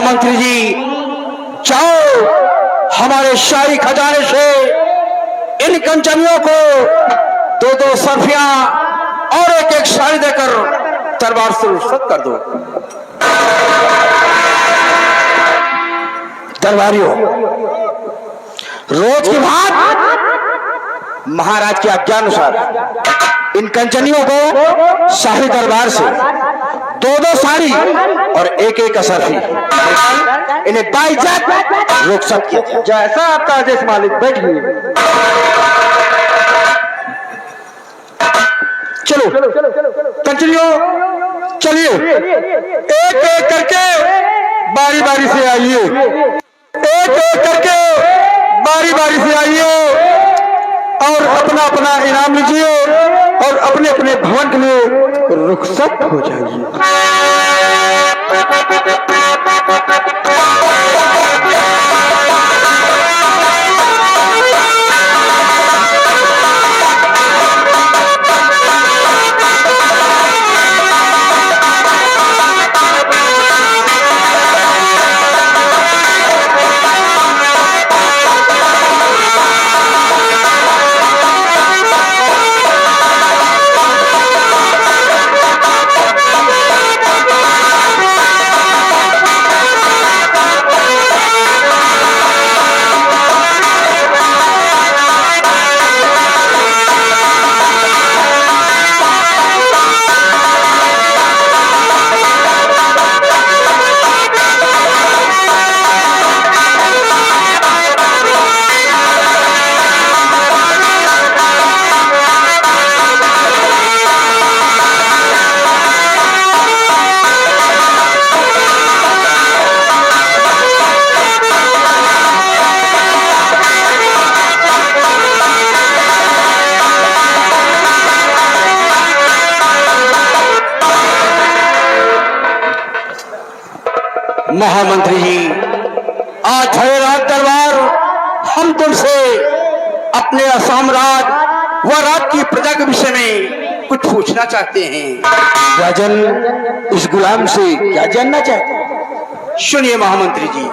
महामंत्री जी, जाओ हमारे शाही खजाने से इन कंचनियों को 2-2 सर्फियां और 1-1 साड़ी देकर दरबार से रुखसत कर दो। दरबारियों, रोज की बात महाराज की आज्ञा अनुसार इन कंचनियों को शाही दरबार से 2-2 साड़ी और 1-1 असरफी इन्हें बाइज्जत रुखसत किया जाए। जैसा आपका आदेश मालिक। बैठिए। चलो कंचनियों, चलिए एक-एक करके बारी बारी से आइए, एक-एक करके बारी बारी से आइए और अपना अपना इनाम लीजिए और अपने अपने भवन के लिए रुखसत हो जाइए। महामंत्री जी, आज है रात दरबार, हम तुमसे अपने साम्राज्य व राज की प्रजा के विषय में कुछ पूछना चाहते हैं। राजन, इस गुलाम से क्या जानना चाहते हैं? सुनिए महामंत्री जी।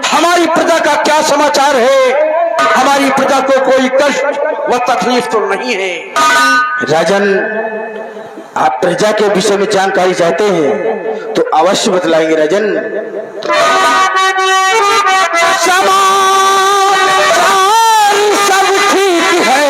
हमारी प्रजा का क्या समाचार है? हमारी प्रजा को कोई कष्ट व तकलीफ तो नहीं है? राजन, आप प्रजा के विषय में जानकारी चाहते हैं तो अवश्य बतलाएंगे राजन। सब ठीक है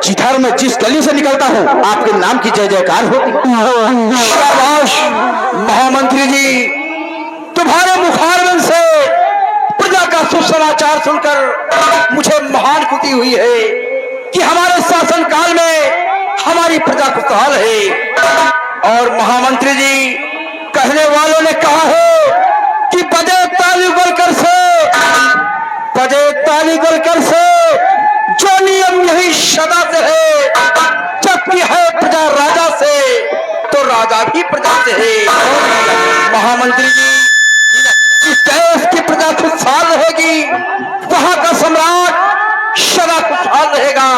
जिधर मैं जिस गली से निकलता हूँ आपके नाम की जय जयकार होती। शाबाश महामंत्री जी, तुम्हारे मुखारबंद से प्रजा का सुसमाचार सुनकर मुझे महान खुशी हुई है कि हमारे शासन काल में हमारी प्रजा खुशहाल है। और महामंत्री जी, कहने वालों ने कहा है कि बजे ताली बोलकर से जो नियम यही सदा से है, जबकि है प्रजा राजा से तो राजा भी प्रजा से है। महामंत्री जी, जिस देश की प्रजा खुशहाल रहेगी वहां का सम्राट सदा खुशहाल रहेगा।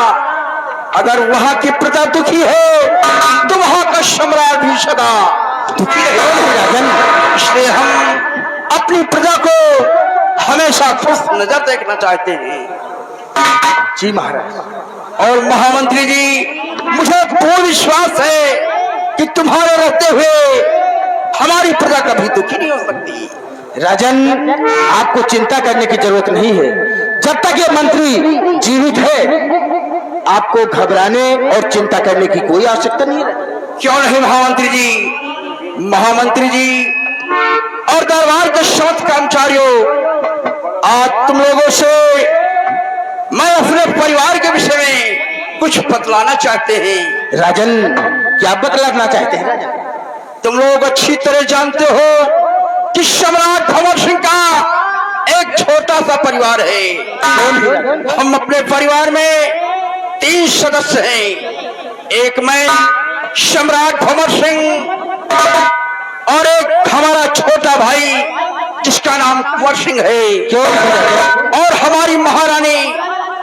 अगर वहां की प्रजा दुखी है तो वहां का सम्राट भी सदा दुखी रहेगा राजन। इसलिए हम अपनी प्रजा को हमेशा खुश नजर देखना चाहते हैं। जी महाराज। और महामंत्री जी, मुझे पूर्ण विश्वास है कि तुम्हारे रहते हुए हमारी प्रजा कभी दुखी नहीं हो सकती। राजन, आपको चिंता करने की जरूरत नहीं है। जब तक ये मंत्री जीवित है आपको घबराने और चिंता करने की कोई आवश्यकता नहीं है। क्यों नहीं महामंत्री जी? महामंत्री जी और दरबार के समस्त कर्मचारियों, आज तुम लोगों से मैं अपने परिवार के विषय में कुछ बतलाना चाहते हैं। राजन, क्या बतलाना चाहते हैं राजन? तुम लोग अच्छी तरह जानते हो कि सम्राट भंवर सिंह का एक छोटा सा परिवार है। हम अपने परिवार में 3 सदस्य हैं। एक मैं सम्राट भंवर सिंह और एक हमारा छोटा भाई जिसका नाम कुंवर सिंह है, और हमारी महारानी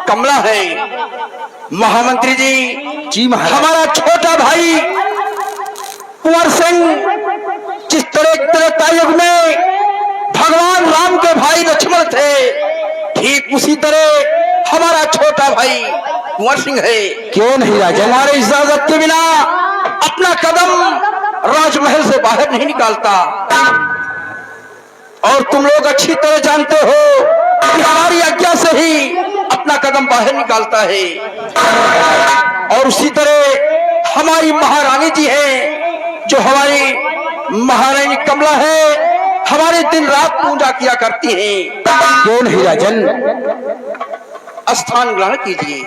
कमला है। महामंत्री जी, हमारा छोटा भाई कुंवर सिंह जिस त्रेता युग में भगवान राम के भाई लक्ष्मण थे, ठीक उसी तरह हमारा छोटा भाई कुंवर सिंह है। क्यों नहीं राजा? हमारे इजाजत के बिना अपना कदम राजमहल से बाहर नहीं निकालता। और तुम लोग अच्छी तरह जानते हो कि हमारी आज्ञा से ही अपना कदम बाहर निकालता है। और उसी तरह हमारी महारानी जी है, जो हमारी महारानी कमला है, हमारे दिन रात पूजा किया करती हैं। क्यों नहीं राजन? स्थान ग्रहण कीजिए।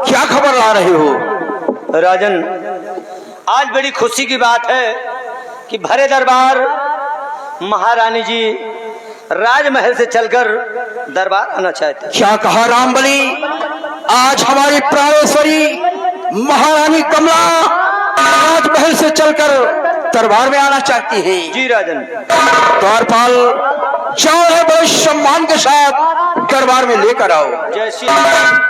क्या खबर ला रहे हो? राजन, आज बड़ी खुशी की बात है कि भरे दरबार महारानी जी राजमहल से चलकर दरबार आना चाहते हैं। क्या कहा रामबली? आज हमारी प्राणेश्वरी महारानी कमला राजमहल से चलकर दरबार में आना चाहती है। जी राजन। द्वारपाल, जाओ है बड़े सम्मान के साथ दरबार में लेकर आओ। जय श्री राम।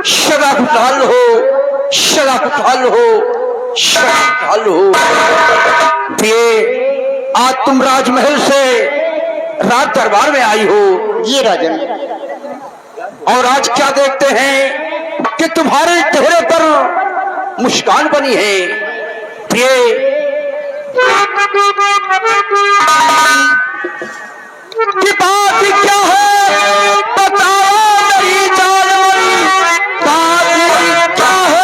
सदा खुशहाल हो, सदा खुशहाल हो, सदा खुशहाल हो। प्रिय, आज तुम राजमहल से रात दरबार में आई हो। ये राजन। और आज क्या देखते हैं कि तुम्हारे चेहरे पर मुस्कान बनी है। प्रिय, की बात क्या है बताओ मेरी जानवरी, बात क्या है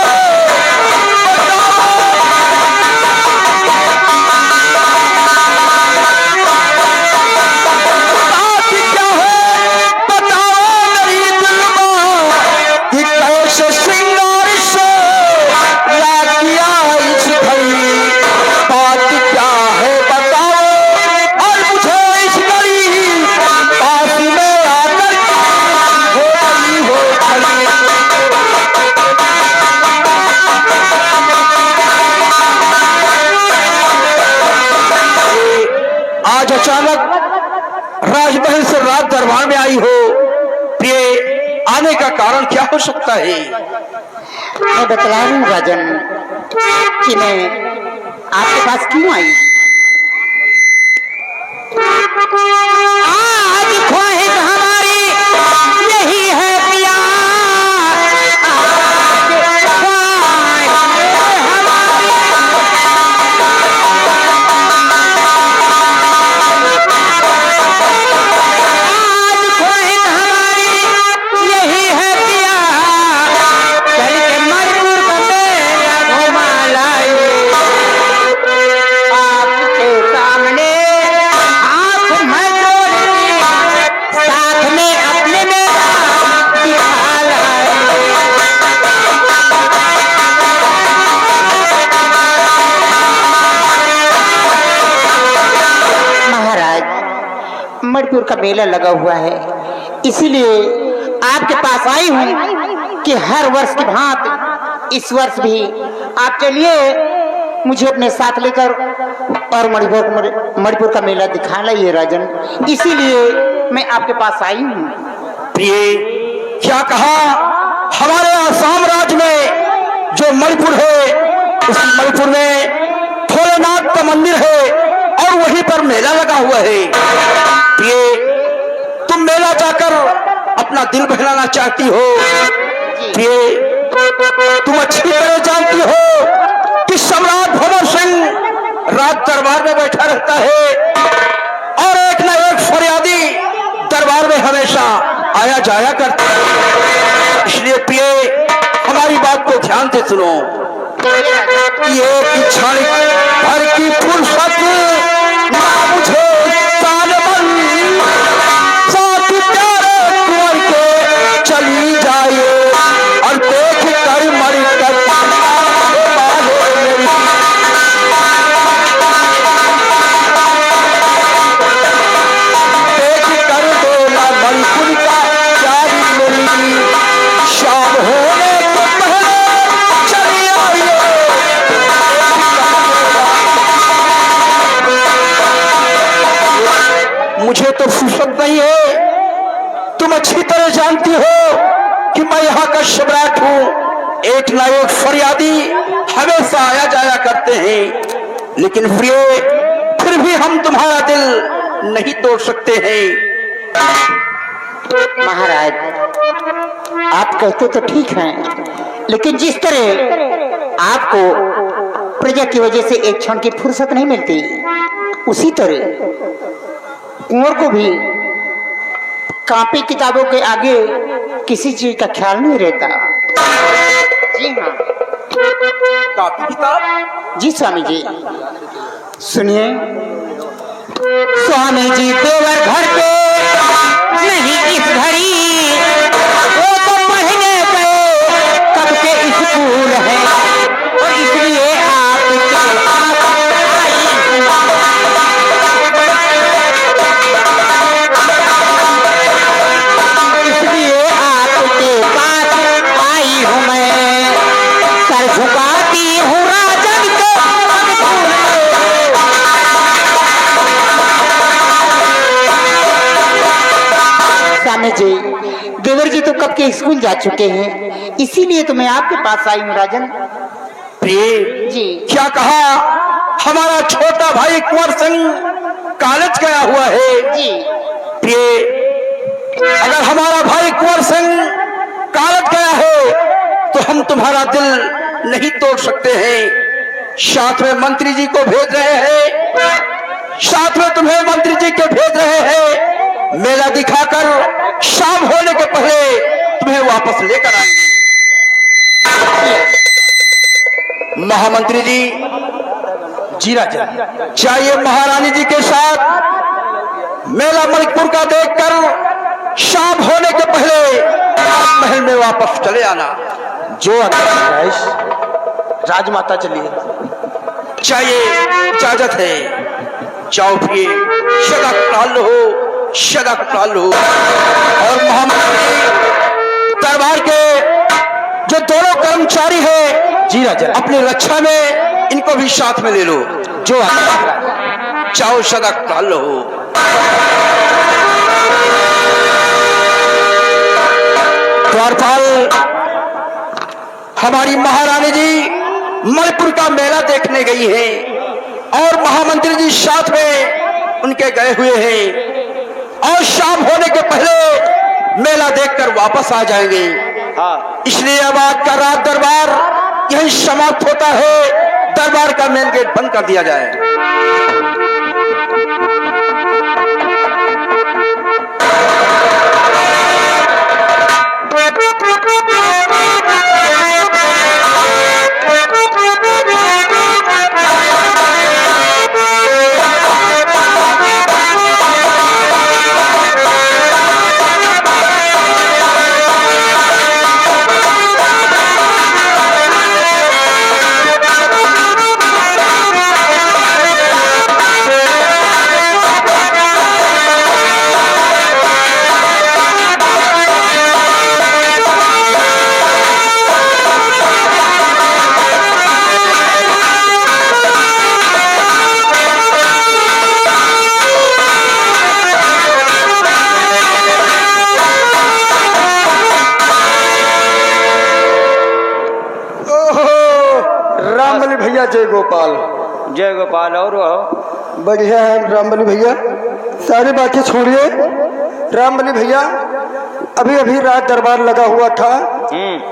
अचानक राजमहल से रात दरबार में आई हो। प्रिय, आने का कारण क्या हो सकता है? मैं बतला रही हूँ राजन कि मैं आपके पास क्यों आई। आज ख्वाहिश हमारी यही है पिया, मणिपुर का मेला लगा हुआ है, इसीलिए आपके पास आई हूँ कि हर वर्ष की भांति इस वर्ष भी आप चलिए मुझे अपने साथ लेकर और मणिपुर का मेला दिखा लाइए राजन, इसीलिए मैं आपके पास आई हूँ। प्रिय, क्या कहा? हमारे आसाम राज्य में जो मणिपुर है, उस मणिपुर में भोलेनाथ का मंदिर है और वहीं पर मेला लगा हुआ है। प्रिय, तुम मेला जाकर अपना दिल बहलाना चाहती हो। प्रिय, तुम अच्छी तरह जानती हो कि सम्राट भंवर सिंह राज दरबार में बैठा रहता है और एक न एक फरियादी दरबार में हमेशा आया जाया करता है। इसलिए प्रिय, हमारी बात को ध्यान से सुनो। ये क्षण भर की फुर्सत ना मुझे तालबन, साथ प्यारे कुंवर के चली जाए और देख कर मर कर मुझे तो फुर्सत नहीं है। तुम अच्छी तरह जानती हो कि मैं यहाँ का सम्राट हूँ। एक ना एक फरियादी हमेशा आया जाया करते हैं, लेकिन प्रिय, फिर भी हम तुम्हारा दिल नहीं तोड़ सकते हैं। महाराज, आप कहते तो ठीक हैं, लेकिन जिस तरह आपको प्रजा की वजह से एक क्षण की फुर्सत नहीं मिलती, उसी तरह कुंवर को भी कॉपी किताबों के आगे किसी चीज का ख्याल नहीं रहता। जी हाँ। कॉपी किताब? जी स्वामी जी। सुनिए, स्वामी जी देवर घर पे नहीं इस घड़ी, वो तो पढ़ने गए कब के स्कूल है, और इसलिए आपके पास आई हूँ मैं, सर झुकाती हूँ राजन के स्वामी जी। देवर जी तो कब के स्कूल जा चुके हैं, इसीलिए तो मैं आपके पास आई हूँ राजन। प्रिय जी। क्या कहा? हमारा छोटा भाई कुंवर सिंह कॉलेज गया हुआ है। जी। प्रिय, अगर हमारा भाई कुंवर सिंह कॉलेज गया है तो हम तुम्हारा दिल नहीं तोड़ सकते हैं। साथ में मंत्री जी को भेज रहे हैं, साथ में तुम्हें मंत्री जी के भेज रहे हैं। मेला दिखाकर शाम होने के पहले तुम्हें वापस लेकर आएंगे। महामंत्री जी, जी राजा, चाहिए महारानी जी के साथ मेला मणिपुर का देखकर शाम होने के पहले आप महल में वापस चले आना। जो आदेश राजमाता चलिए। चाहिए, इजाजत है। जाओ प्रिय, सदा खुशहाल हो, सदा खुशहाल हो। और महामंत्री दरबार के जो दोनों कर्मचारी हैं, जी राजा, अपनी रक्षा में इनको भी साथ में ले लो। जो आदेश। जाओ, सदा खुशहाल हो। द्वारपाल, हमारी महारानी जी मणिपुर का मेला देखने गई है और महामंत्री जी साथ में उनके गए हुए हैं और शाम होने के पहले मेला देखकर वापस आ जाएंगे। हाँ। इसलिए अब आज का रात दरबार यही समाप्त होता है। दरबार का मेन गेट बंद कर दिया जाए। जय गोपाल। जय गोपाल। और वह बढ़िया है रामबली भैया, सारी बातें छोड़िए। रामबली भैया, अभी अभी राज दरबार लगा हुआ था,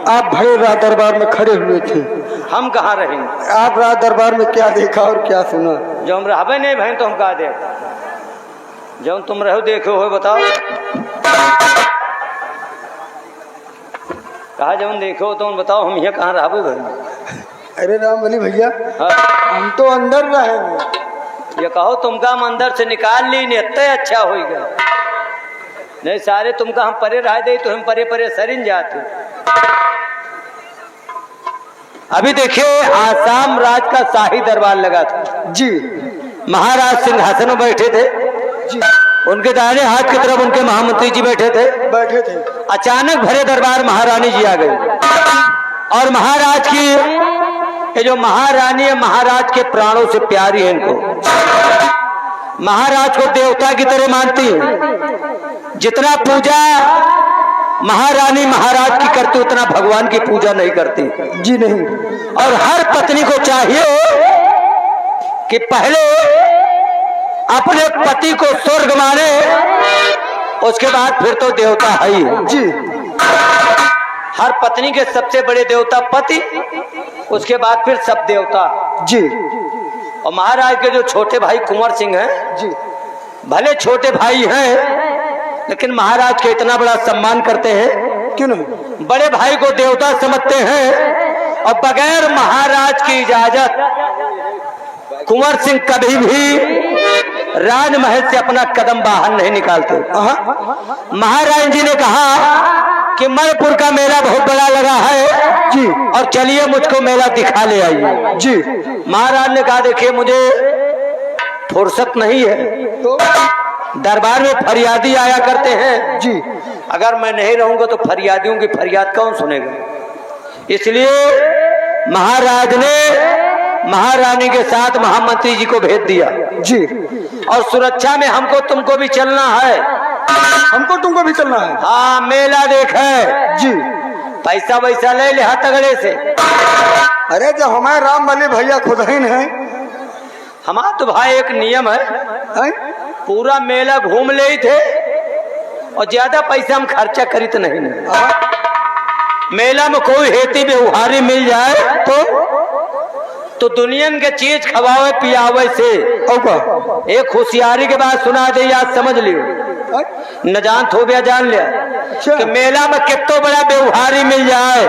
आप भरे राज दरबार में खड़े हुए थे। हम कहाँ रहेंगे? आप राज दरबार में क्या देखा और क्या सुना? जो हम रहबे नहीं भाई तो हम कहा देख, जो तुम रहो देखे हो बताओ, कहा जब देखो तो बताओ, हम यहाँ कहाँ रहबे भाई? अरे रामबली भैया, हाँ? हम तो अंदर रहेंगे। ये कहो तुमका हम अंदर से निकाल ली नहीं, इतना अच्छा हो गया। नहीं सारे तुमका हम परे रह दे तो हम परे परे सरिन जाते। अभी देखिए, आसाम राज का शाही दरबार लगा था जी। महाराज सिंहासन में बैठे थे जी। उनके दाहिने हाथ की तरफ उनके महामंत्री जी बैठे थे। अचानक भरे दरबार महारानी जी आ गई और महाराज की ये जो महारानी है, महाराज के प्राणों से प्यारी है। इनको महाराज को देवता की तरह मानती है। जितना पूजा महारानी महाराज की करती उतना भगवान की पूजा नहीं करती जी। नहीं। और हर पत्नी को चाहिए कि पहले अपने पति को स्वर्ग माने, उसके बाद फिर तो देवता है ही जी। हर पत्नी के सबसे बड़े देवता पति, उसके बाद फिर सब देवता जी। और महाराज के जो छोटे भाई कुंवर सिंह हैं जी, भले छोटे भाई हैं लेकिन महाराज के इतना बड़ा सम्मान करते हैं। क्यों नहीं? बड़े भाई को देवता समझते हैं और बगैर महाराज की इजाजत कुंवर सिंह कभी भी राजमहल से अपना कदम बाहर नहीं निकालते। महाराज जी ने कहा कि मणिपुर का मेला बहुत बड़ा लगा है जी, और चलिए मुझको मेला दिखा ले आइए जी। महाराज ने कहा देखिए मुझे फुर्सत नहीं है, तो दरबार में फरियादी आया करते हैं जी, अगर मैं नहीं रहूंगा तो फरियादियों की फरियाद कौन सुनेगा। इसलिए महाराज ने महारानी के साथ महामंत्री जी को भेज दिया जी। और सुरक्षा में हमको तुमको भी चलना है। हमको तुमको भी चलना है? हाँ, मेला देखे जी। पैसा वैसा ले ले तगड़े से। अरे जो हमारे रामबली भैया खुद ही है, हमारा तो भाई एक नियम है, पूरा मेला घूम ले थे और ज्यादा पैसा हम खर्चा करी तो नहीं। मेला में कोई हेती व्यवहारी मिल जाए तो दुनियन के चीज खवावे पियावे से एक होशियारी के बाद सुना दे, याद समझ लियो, न जान थो बिया जान लिया कि मेला में कितना बड़ा व्यवहारी मिल जाए,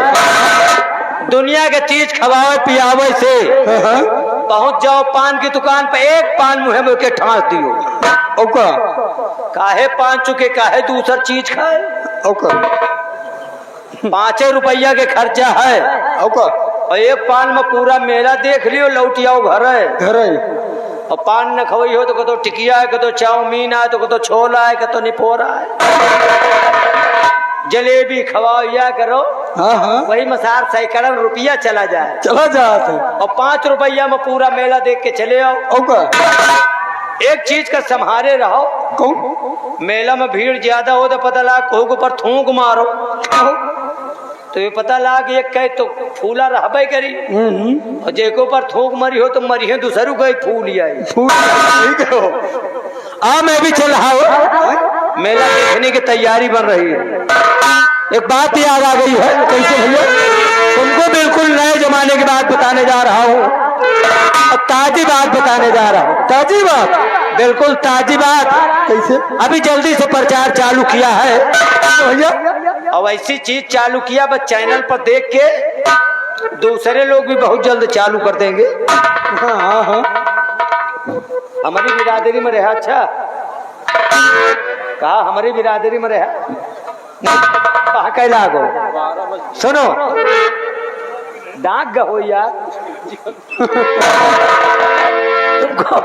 दुनिया के चीज खवावे पियावे से पहुंच जाओ पान की दुकान पे, एक पान मुँह में के ठांस दियो। काहे पान चुके काहे दूसर चीज खाए। 5 रुपया के खर्चा है और एक पान में पूरा मेला देख लियो, लौट आओ घर और पान न खवई हो तो कतो टिकिया है, कतो चाउमीन है, तो कतो छोला है, कतो निपोरा है, जलेबी खवाओ या करो। वही मसार सैकड़ों रुपया चला जाता और 5 रुपया में पूरा मेला देख के चले आओ। एक चीज का संभारे रहो, कौन? मेला में भीड़ ज्यादा हो तो पता लगा कोह के ऊपर थूक मारो तो ये पता लगा कि एक कहे तो फूला रहबे करी और जेको पर थूक मरी हो तो मरी है दूसरू गई फूल आ मैं भी चल रहा हूँ, मेला देखने की तैयारी बन रही है। एक बात याद आ गई है, कैसे भैया तुमको बिल्कुल नए जमाने की बात बताने जा रहा हूँ और ताजी बात बताने जा रहा हूँ। ताजी बात? बिल्कुल ताजी बात। कैसे? अभी जल्दी से प्रचार चालू किया है भैया, और ऐसी चीज चालू किया बस चैनल पर देख के दूसरे लोग भी बहुत जल्द चालू कर देंगे। हमारी बिरादरी में रहा। अच्छा कहा हमारी बिरादरी में रहा, कहा कैला गो सुनो डाक गहो यार तुमको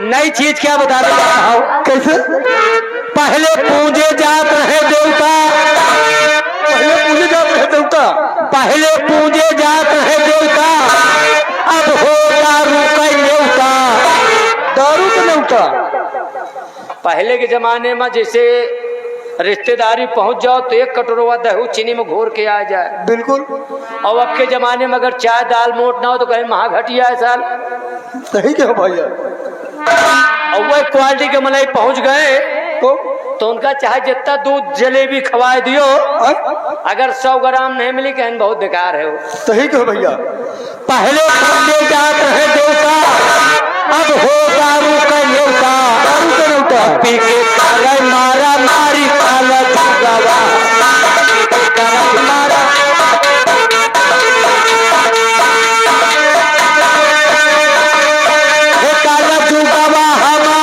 नई चीज क्या बताने जा रहा हूँ। कैसे? पहले पूजे जात रहे देवता, पहले पूजे जात रहे देवता, पहले पूजे जात रहे देवता, अब हो दारू का न्योता। दारू का न्योता? पहले के जमाने में जैसे रिश्तेदारी पहुंच जाओ तो एक कटोरवा दही चीनी में घोर के आ जाए। बिल्कुल। और अब के जमाने में अगर चाय दाल मोट ना हो तो कहीं महाघटिया है साल। सही क्या भैया। और वह क्वालिटी के मलाई पहुंच गए तो उनका चाहे जितना दूध जलेबी खवाए दियो, अगर 100 ग्राम नहीं मिली कहन बहुत बेकार है वो। सही क्यों भैया। पहले खाने जात रहे देवता, अब हो दारू का न्योता। दारू का न्योता पी के काला मारा मारी काला जुगावा मारा। हो काला जुगावा हमा,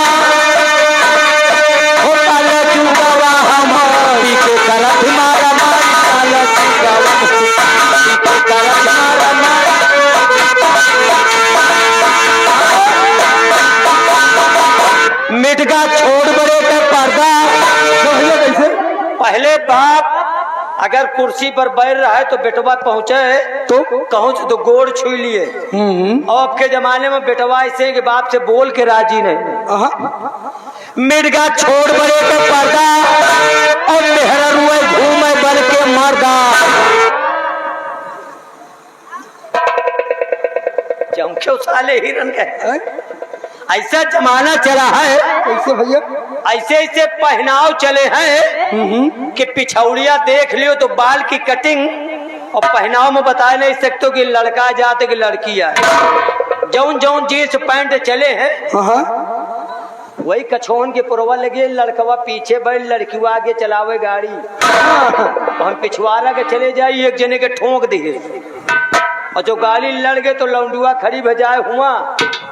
हो काला जुगावा हमा पी के काला मारा मारी काला जुगावा पी के काला मारा मारी। मिटगा छोड़ बड़े का पर्दा। कैसे? पहले बाप अगर कुर्सी पर बैठ रहा है तो बेटवा पहुंचे तो कहूँ तो गोड़ छू लिए। और अब के जमाने में बेटवा ऐसे कि बाप से बोल के राजी नहीं। मिटगा छोड़ बड़े का पर्दा और मेहरा रुए घूमे बन के मर्दा। क्यों साले हिरन का ऐसा जमाना चला है। कैसे भैया? ऐसे ऐसे पहनाव चले हैं कि पिछौड़िया देख लियो तो बाल की कटिंग और पहनाव में बता नहीं सकते कि लड़का जाते कि लड़की आए। जौन जौन जींस पैंट चले हैं वही कछोन के पुरवा लगे, लड़कवा पीछे बैठ लड़की आगे चलावे गाड़ी। हम पिछवाड़ा के चले जाए एक जने के ठोक दिए और जो गाली लड़ गए तो लौंडुआ खड़ी भजाए हुआ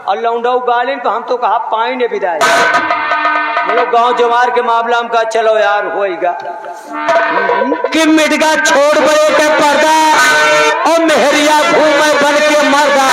और लौंडा गाली तो हम तो कहा पाई ने विदाई। मतलब गांव जवार के मामला में कहा चलो यार होएगा कि मिटगा छोड़ बड़े के पर्दा और मेहरिया घूमे बन के मर्दा।